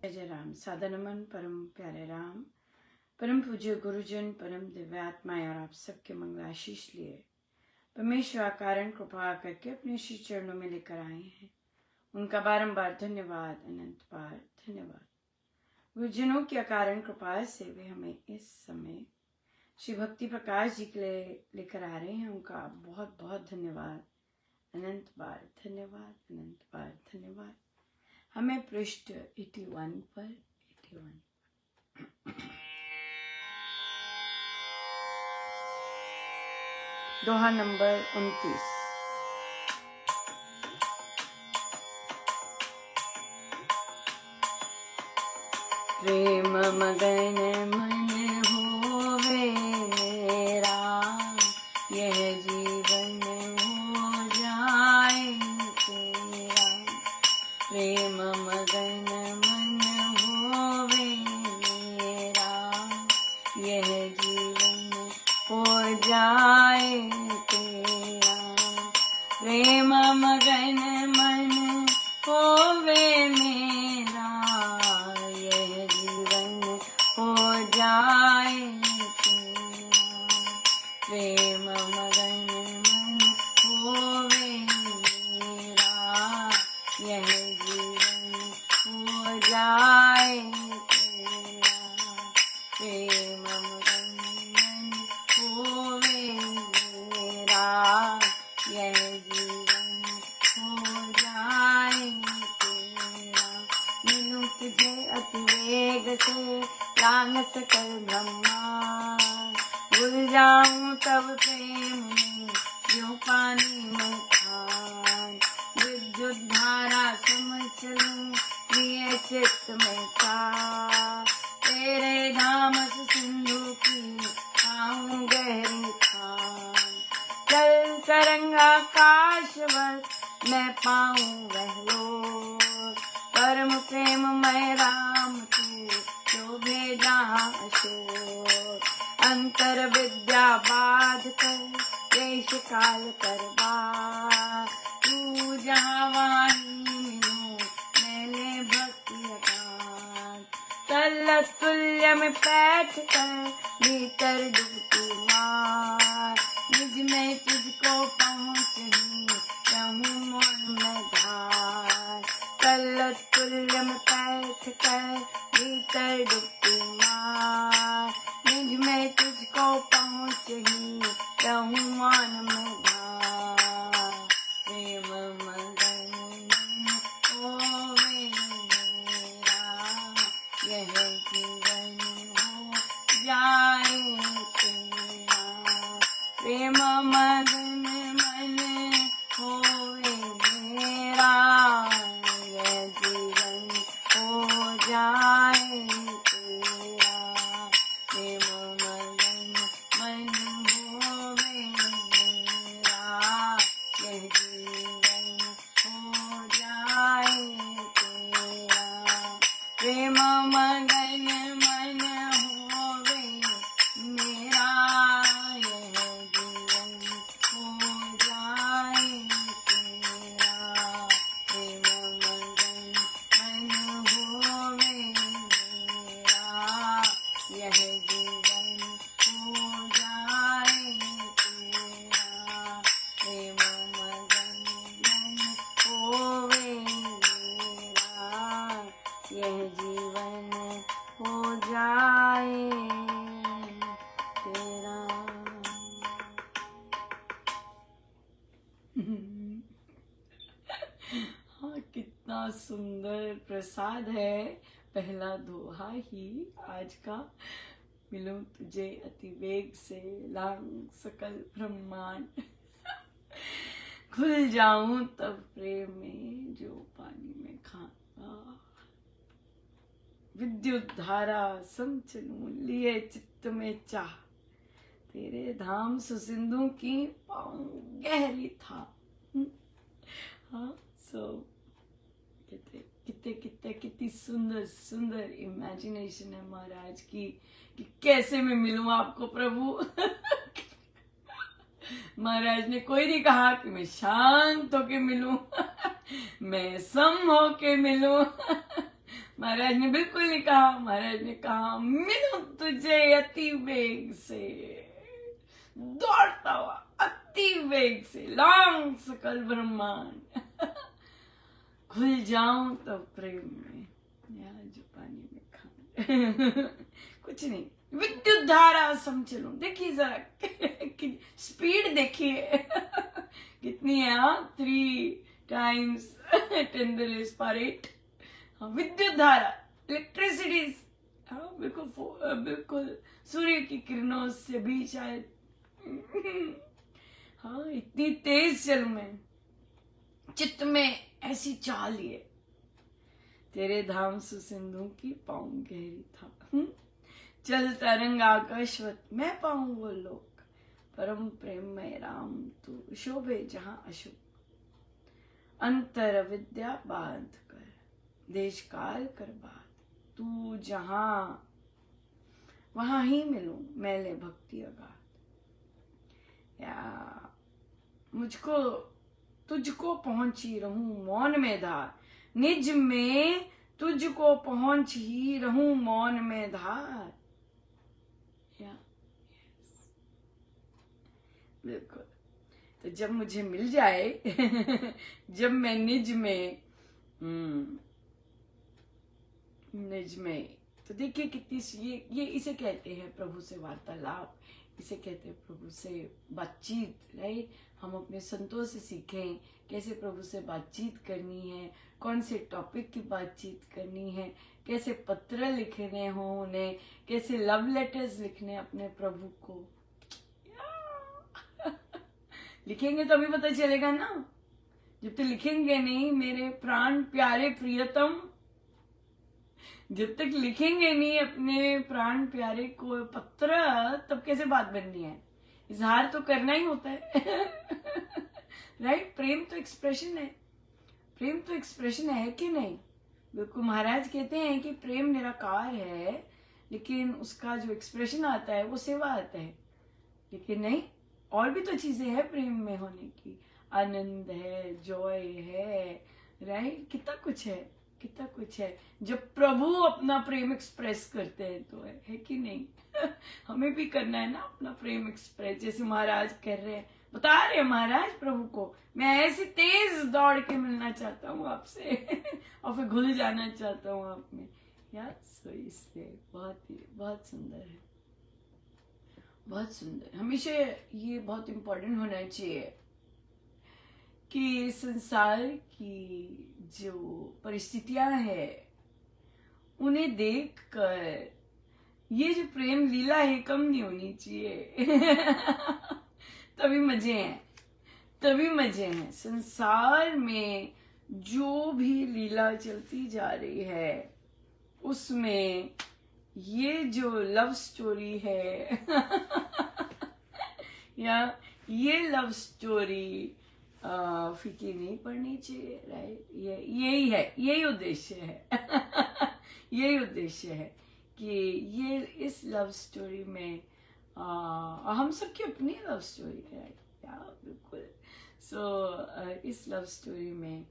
जय जय राम। सादा नमन परम प्यारे राम, परम पूज्य गुरुजन, परम दिव्यात्माएं और आप सबके मंगलाशीष लिए परमेश्वर कारण कृपा करके अपने श्री चरणों में लेकर आए हैं। उनका बारंबार धन्यवाद, अनंत बार धन्यवाद। गुरुजनों की अकारण कृपा से वे हमें इस समय श्री भक्ति प्रकाश जी के लिए लेकर आ रहे हैं। उनका बहुत बहुत धन्यवाद, अनंत बार धन्यवाद, अनंत बार धन्यवाद। हमें पृष्ठ 81 पर 81 दोहा नंबर 29। प्रेम मगन मन होवे मेरा, यह जीवन हो जाए तेरा। प्रेम मगन मन होवे मेरा, यह जीवन हो जाए तेरा। प्रेम मगन मन होवे मेरा, यह जीवन हो जाए तेरा। प्रेम मगन मन होवे मेरा, यह जीवन हो जाए तेरा। प्रेम मगन मन होवे मेरा, यह जीवन हो जाए तेरा। मिलूं तुझे अति वेग से लांग सकल ब्रह्मांड, भूल जाऊं तब प्रेम में यूं पानी में खान। विद्युत धारा समझ चलूं लिए चित्त में का, तेरे धाम से सिंधु की पाऊं गहरी खान। चल तरंग आकाशवत मैं पाऊं वह लोक, परम प्रेम मैं राम तू जो भेजा अशोक। अंतर विद्या बाध कर देश काल कर बार, तू जहाँ वाही मिलूं मैंने भक्ति अगान। तल तुल्य में बैठ कर भीतर डूबती मार, निज में तुझको पहुँच ही रहूं मन में धार। तल तुल्य में बैठ कर भीतर डूबती मार, निज में तुझको पहुँच ही रहूं मन में धार। प्रेम मगन मन होवे मेरा, यह जीवन हो जाए तेरा। प्रेम मगन मन होवे मेरा, यह जीवन हो जाए तेरा। प्रेम मगन मन होवे मेरा, यह जीवन हो जाए तेरा। प्रेम मगन मन होवे मेरा, यह जीवन हो जाए तेरा। प्रेम मगन मन होवे मेरा, यह जीवन हो जाए तेरा। प्रेम मगन मन होवे मेरा, यह जीवन हो जाए तेरा। हाँ, कितना सुंदर प्रसाद है। पहला दोहा ही आज का। मिलूं तुझे अति वेग से लांग सकल ब्रह्मांड, खुल जाऊं तब प्रेम में जो पानी में खाना। विद्युत धारा समचलूं लिए चित्त में चाह, तेरे धाम सुसिंधु की पाऊं गहरी था। हाँ, कितनी सुंदर सुंदर इमेजिनेशन है महाराज की कि कैसे मैं मिलूं आपको प्रभु। महाराज ने कोई नहीं कहा कि मैं शांत होके मिलूं, मैं सम होके मिलूं। महाराज ने बिल्कुल नहीं कहा। महाराज ने कहा मिलूं तुझे अति वेग से, दौड़ता हुआ अति वेग से, लांग सकल ब्रह्मांड, खुल जाऊं तो प्रेम में, यार जो पानी में खा कुछ नहीं, विद्युत धारा सम चलूं। देखिए जरा स्पीड देखिए कितनी है, 3 times 10⁻⁸। हाँ, विद्युत धारा, इलेक्ट्रिसिटी, हाँ बिल्कुल सूर्य की किरणों से भी शायद हाँ इतनी तेज चलूं मैं, चित्त में ऐसी चाल लिए, तेरे धाम सुसिंधु की पाऊं गहरी था, चल तरंग आकाशवत मैं पाऊं वो लोक, परम प्रेम में राम तू शोभे जहां अशुभ, अंतर विद्या बांध कर देश काल कर बात, तू जहां वहां ही मिलूं मैले भक्ति अगाध, या मुझको तुझको पहुंची रहूं मौन में धार, निज में तुझको पहुंच ही रहूं मौन में धार, या बिल्कुल। तो जब मुझे मिल जाए जब मैं निज में, तो देखिए कितनी ये इसे कहते हैं प्रभु से वार्तालाप, इसे कहते हैं प्रभु से बातचीत, राइट। हम अपने संतों से सीखें कैसे प्रभु से बातचीत करनी है, कौन से टॉपिक की बातचीत करनी है, कैसे पत्र लिखने हो उन्हें, कैसे लव लेटर्स लिखने अपने प्रभु को। लिखेंगे तो अभी पता चलेगा ना, जब तक लिखेंगे नहीं मेरे प्राण प्यारे प्रियतम, जब तक लिखेंगे नहीं अपने प्राण प्यारे को पत्र, तब कैसे बात बननी है। इजहार तो करना ही होता है राइट। प्रेम तो एक्सप्रेशन है, प्रेम तो एक्सप्रेशन है कि नहीं। बिल्कुल, महाराज कहते हैं कि प्रेम निराकार है, लेकिन उसका जो एक्सप्रेशन आता है वो सेवा आता है। लेकिन नहीं, और भी तो चीजें हैं प्रेम में होने की, आनंद है, जॉय है, राइट। कितना कुछ है, कितना कुछ है। जब प्रभु अपना प्रेम एक्सप्रेस करते हैं तो है कि नहीं हमें भी करना है ना अपना प्रेम एक्सप्रेस, जैसे महाराज कर रहे हैं, बता रहे हैं महाराज प्रभु को, मैं ऐसे तेज दौड़ के मिलना चाहता हूँ आपसे और फिर घुल जाना चाहता हूँ आप में, यार। सो इसलिए बहुत सुंदर है, बहुत सुंदर। हमेशा ये बहुत इम्पोर्टेंट होना चाहिए कि संसार की जो परिस्थितियां हैं उन्हें देखकर ये जो प्रेम लीला है कम नहीं होनी चाहिए तभी मजे हैं, तभी मजे हैं। संसार में जो भी लीला चलती जा रही है उसमें ये जो लव स्टोरी है या ये लव स्टोरी फीकी नहीं पड़नी चाहिए, राइट। यही है, यही उद्देश्य है यही उद्देश्य है कि ये इस लव स्टोरी में हम सबकी अपनी लव स्टोरी है, बिल्कुल। सो इस लव स्टोरी में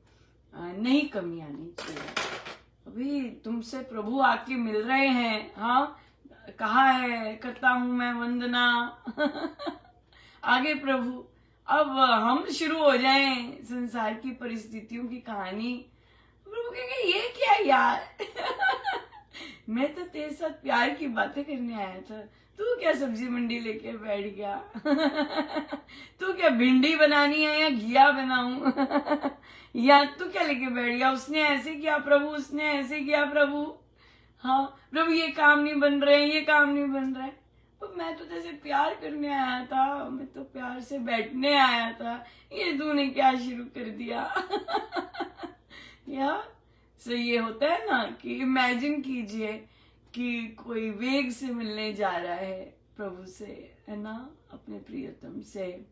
नहीं कमी आनी चाहिए। अभी तुमसे प्रभु आके मिल रहे हैं, हाँ, कहा है करता हूं मैं वंदना आगे प्रभु, अब हम शुरू हो जाएं संसार की परिस्थितियों की कहानी। प्रभु कहेंगे ये क्या यार मैं तो तेरे साथ प्यार की बातें करने आया था, तू क्या सब्जी मंडी लेके बैठ गया तू क्या भिंडी बनानी है या घिया बनाऊं या तू क्या लेके बैठ गया, उसने ऐसे किया प्रभु, उसने ऐसे किया प्रभु, हाँ प्रभु ये काम नहीं बन रहे, ये काम नहीं बन रहा है। तो मैं तो जैसे प्यार करने आया था, मैं तो प्यार से बैठने आया था, ये तूने क्या शुरू कर दिया या सो ये होता है ना कि इमेजिन कीजिए कि कोई वेग से मिलने जा रहा है प्रभु से, है ना, अपने प्रियतम से,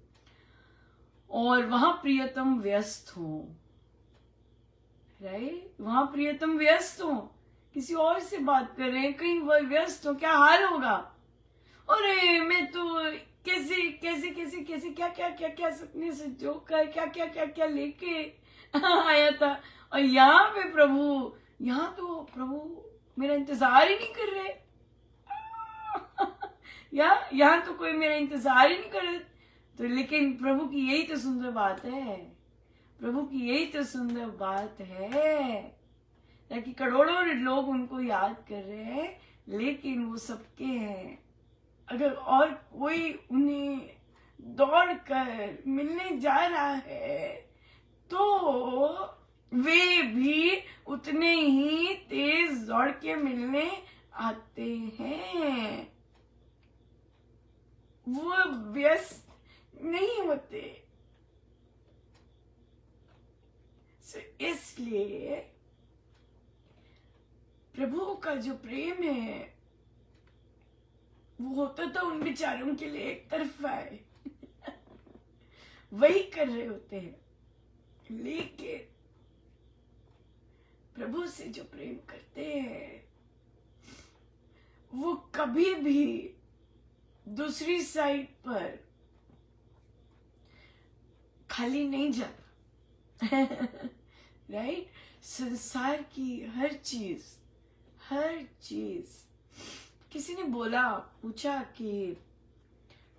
और वहां प्रियतम व्यस्त हो, राइट। वहां प्रियतम व्यस्त हो, किसी और से बात कर रहे हैं, कहीं वह व्यस्त हो, क्या हाल होगा। अरे मैं तो कैसे कैसे कैसे कैसे क्या क्या क्या क्या सपने से जो कर क्या क्या क्या क्या लेके आया था, और यहाँ पे प्रभु यहाँ तो प्रभु मेरा इंतजार ही नहीं कर रहे, यहाँ तो कोई मेरा इंतजार ही नहीं कर रहे। तो लेकिन प्रभु की यही तो सुंदर बात है, प्रभु की यही तो सुंदर बात है, ताकि करोड़ों लोग उनको याद कर रहे हैं, लेकिन वो सबके हैं। अगर और कोई उन्हें दौड़ कर मिलने जा रहा है तो वे भी उतने ही तेज दौड़ के मिलने आते हैं, वो व्यस्त नहीं होते। इसलिए प्रभु का जो प्रेम है वो होता तो उन बेचारों के लिए एक तरफा है, वही कर रहे होते हैं। लेकिन प्रभु से जो प्रेम करते हैं वो कभी भी दूसरी साइड पर खाली नहीं जाता। राइट? संसार की हर चीज किसी ने पूछा कि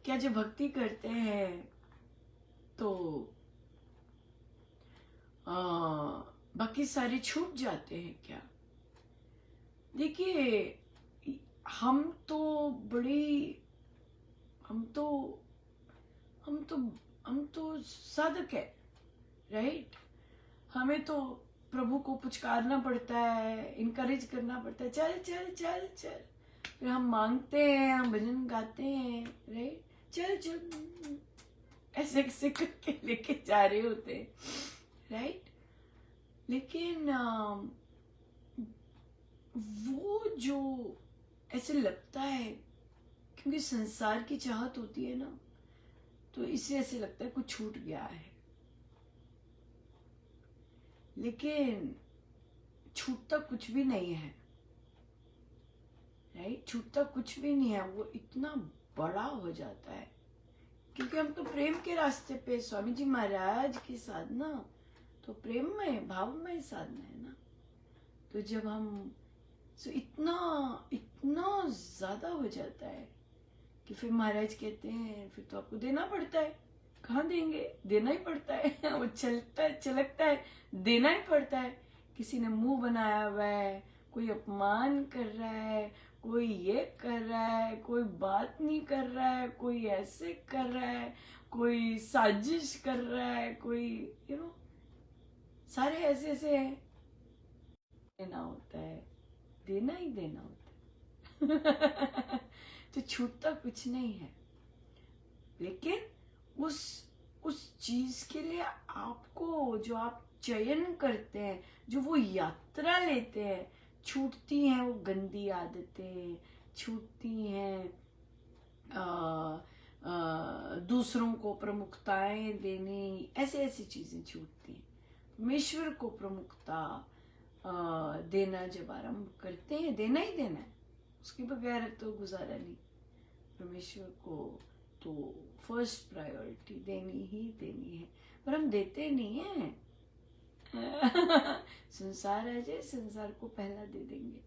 क्या जब भक्ति करते हैं तो बाकी सारे छूट जाते हैं क्या? देखिए, हम तो साधक है, राइट? हमें तो प्रभु को पुचकारना पड़ता है, इनकरेज करना पड़ता है, चल चल चल चल। फिर हम मांगते हैं, हम भजन गाते हैं, राइट? चल चल, ऐसे ऐसे करके लेके जा रहे होते हैं, राइट? लेकिन वो जो ऐसे लगता है, क्योंकि संसार की चाहत होती है ना, तो इससे ऐसे लगता है कुछ छूट गया है। लेकिन छूटता कुछ भी नहीं है, राइट? छूटता कुछ भी नहीं है, वो इतना बड़ा हो जाता है, क्योंकि हम तो प्रेम के रास्ते पे, स्वामी जी महाराज की साधना तो प्रेम में, भाव में साधना है ना। तो जब हम इतना ज्यादा हो जाता है कि फिर महाराज कहते हैं फिर तो आपको देना पड़ता है। कहाँ देंगे? देना ही पड़ता है। वो चलकता है, देना ही पड़ता है। किसी ने मुंह बनाया हुआ है, कोई अपमान कर रहा है, कोई ये कर रहा है, कोई बात नहीं कर रहा है, कोई ऐसे कर रहा है, कोई साजिश कर रहा है, कोई सारे ऐसे हैं। देना होता है, देना ही देना होता है। तो छूटता कुछ नहीं है। लेकिन उस चीज के लिए आपको, जो आप चयन करते हैं, जो वो यात्रा लेते हैं, छूटती हैं वो गंदी आदतें, छूटती हैं दूसरों को प्रमुखताएं देनी, ऐसी चीजें छूटती हैं। परमेश्वर को प्रमुखता देना जब आरंभ करते हैं, देना ही देना है, उसके बगैर तो गुजारा नहीं। परमेश्वर को तो फर्स्ट प्रायोरिटी देनी ही देनी है, पर हम देते नहीं हैं। संसार आ जाए, संसार को पहला दे देंगे,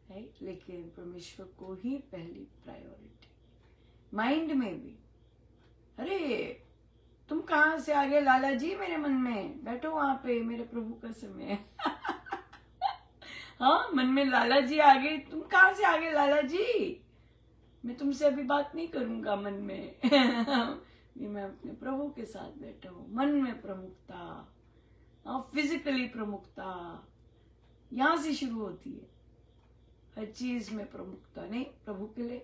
राइट? लेकिन परमेश्वर को ही पहली प्रायोरिटी। माइंड में भी, अरे तुम कहाँ से आ गए लाला जी मेरे मन में, बैठो वहां पे, मेरे प्रभु का समय है। हाँ, मन में लाला जी आ गए, तुम कहाँ से आ गए लाला जी? मैं तुमसे अभी बात नहीं करूंगा मन में। मैं अपने प्रभु के साथ बैठा हूँ। मन में प्रमुखता, फिजिकली प्रमुखता यहां से शुरू होती है। हर चीज में प्रमुखता नहीं, प्रभु के लिए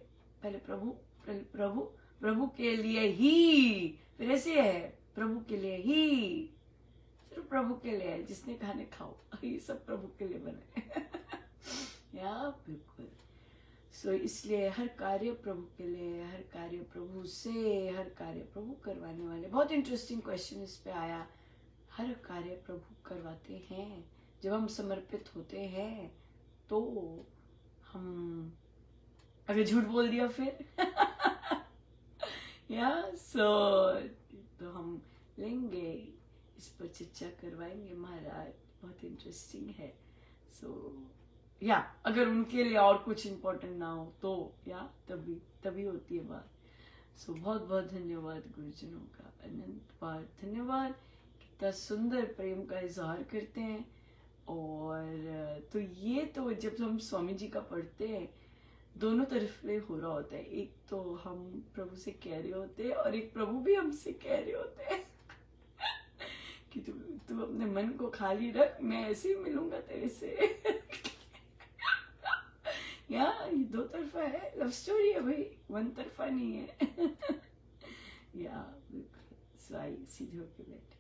पहले, प्रभु के लिए ही, फिर ऐसे है प्रभु के लिए ही, सिर्फ प्रभु के लिए है। जिसने खाने खाओ, ये सब प्रभु के लिए बने। या बिल्कुल। सो इसलिए हर कार्य प्रभु के लिए, हर कार्य प्रभु से, हर कार्य प्रभु करवाने वाले। बहुत इंटरेस्टिंग क्वेश्चन इस पे आया। हर कार्य प्रभु करवाते हैं। जब हम समर्पित होते हैं तो हम, अगर झूठ बोल दिया फिर या तो हम लेंगे, इस पर चर्चा करवाएंगे महाराज, बहुत इंटरेस्टिंग है। सो या अगर उनके लिए और कुछ इम्पोर्टेंट ना हो तो या तभी तभी होती है बात। सो बहुत बहुत धन्यवाद गुरुजनों का, अनंत बार धन्यवाद। कितना सुंदर प्रेम का इजहार करते हैं। और तो ये तो जब हम स्वामी जी का पढ़ते हैं दोनों तरफ में हो रहा होता है, एक तो हम प्रभु से कह रहे होते हैं और एक प्रभु भी हमसे कह रहे होते हैं कि तू अपने मन को खाली रख, मैं ऐसे ही मिलूंगा तेरे से या ये दो तरफा है, लव स्टोरी है भाई, वन तरफा नहीं है या बिल्कुल। सो आई सीधे होके बैठे।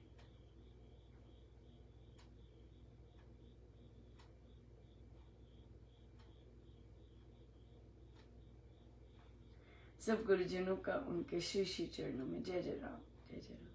सब गुरुजनों का उनके श्री श्री चरणों में जय जय राम, जय जय राम।